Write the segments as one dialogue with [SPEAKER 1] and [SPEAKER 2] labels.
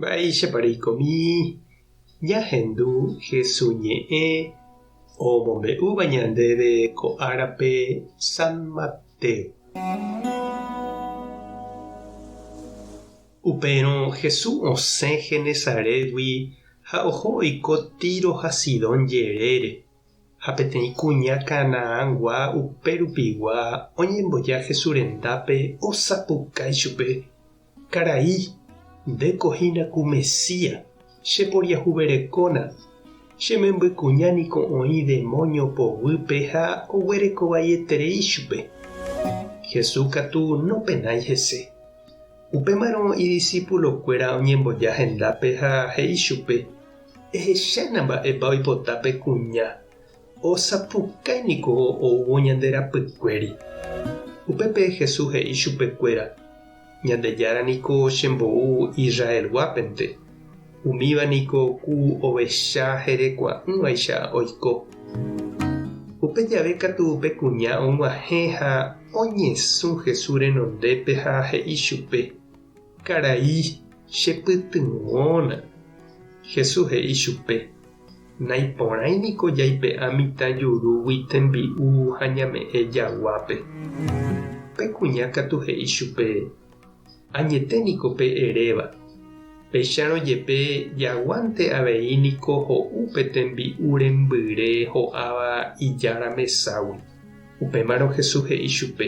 [SPEAKER 1] Vaicháparikomi ñahendu Jesús ñe'ẽ omombe'úva ñandéve ko árape San Mateo. Upérõ Jesús osẽ Genesarégui ha oho oiko Tiro ha Sidón jerére, ha peteĩ kuña Kanaãgua upérupigua oñemboja Jesús rendápe osapukái chupe: karai, ndékohína ku Mesías, cheporiahuverekóna, chemembykuñániko oĩ demonio povýpe ha oguerekovaieterei chupe. Jesús katu nopenái hese. Upémarõ idiscípulokuéra oñemboja hendápe ha he'i chupe: ehechána mba'épa oipotápe kuña, osapukáiniko ouvo ñande rapykuéri. Upépe Jesús he'i chupekuéra: ñandejárániko chembo'u Israelguápente, umívániko ku ovecha herekua'ỹvaicha oiko. Upe jave katu upe kuña og̃uahẽ ha oñesũ Jesús renondépe ha he'i chupe: karai, chepytyvõna. Jesús he'i chupe: naiporãiniko jaipe'a mitã jurúgui tembi'u ha ñame'ẽ jaguápe. Pe kuña katu he'i chupe: añeténiko pe eréva, péicharõ jepe jaguánte avei niko ho'úpe tembi'u rembyre ho'áva ijára meságui. Upémarõ Jesús he'i chupe: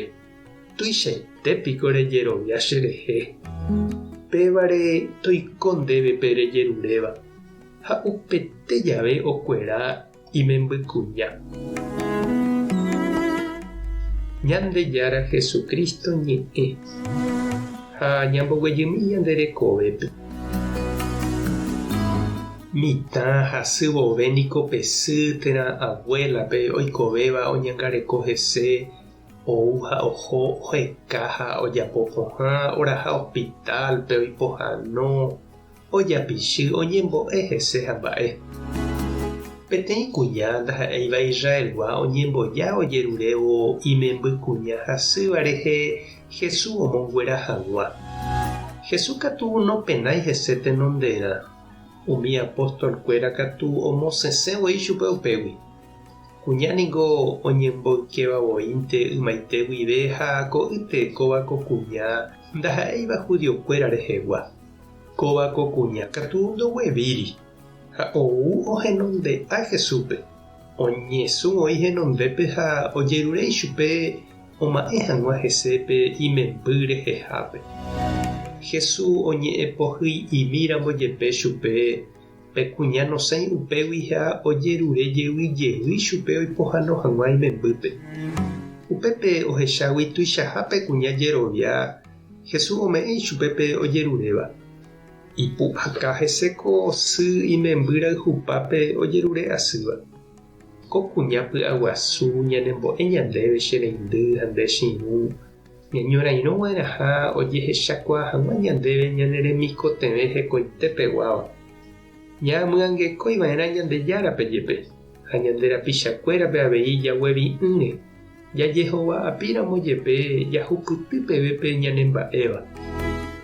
[SPEAKER 1] tuichaitépiko rejerovia cherehe. Pévare toiko ndéve pe rejeruréva. Ha upete jave okuera imembykuña. Ñandejára Jesucristo ñe'ẽ ha ñamboguejymi ñanderekovépe. Mitã hasy vovéniko pesy térã abuélape oikovéva oñangareko hese, ou ha oho oheka ha ojapo pohã oraha hospitalpe oipohãno, ojapichy oñembo'e hese ha mba'e. Peteĩ kuña ndaha'éiva Israelgua oñemboja ojerurévo imembykuña hasýva rehe Jesús omonguerahagua. Jesús katu nopenái hese tenonderã. Umi apóstolkuéra katu omosesẽvoi chupe upégui. Kuñániko oñemboikevavoínte ymaite guive ha ko'ytekóva ko kuña ndaha'éiva judiokuéra rehegua. Kóva ko kuña katu ndoguevíri ha ou ohenonde'a Jesúspe. Oñesũ oĩ henondépe ha ojeruréi chupe oma'ẽ hag̃ua hesépe imemby rehehápe. Jesús oñe'ẽpohýi imíramo jepe chupe pe kuña nosẽi upégui ha ojerurejeyvy chupe oipohãno hag̃ua imembýpe. Upépe ohechágui tuichahápe kuña jerovia, Jesús ome'ẽ chupépe ojeruréva. Ipu'aka heséko sy imemby rayhupápe ojerure asýva. Ko kuña py'aguasu ñanembo'e ñandéve che reindy ha nde chiũ, ñañorairõgueraha ojehechakua hag̃ua ñandéve ñane remikotevẽ hekoitépeguáva. Ñamyangekóiva'erã Ñandejárape jepe ha ñande rapichakuérape avei jaguevi'ỹre, jajehova'apíramo jepe jahupyty pevépe ñanemba'éva.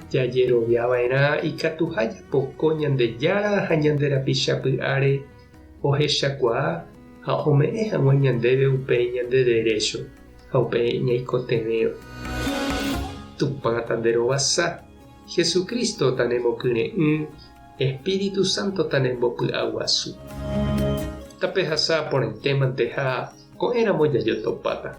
[SPEAKER 1] Jajeroviava'erã ikatuha japoko Ñandejára ha ñande rapichapy'áre ohechakuaa ha ome'ẽ hag̃ua ñandéve upéi ñande derecho ha upéi ñaikotevẽva. Tupã tanderovasa, Jesucristo tanembokyre'ỹ, Espíritu Santo tanembopy'aguasu. Tapehasa porãitémante ha ko'ẽramo jajotopáta.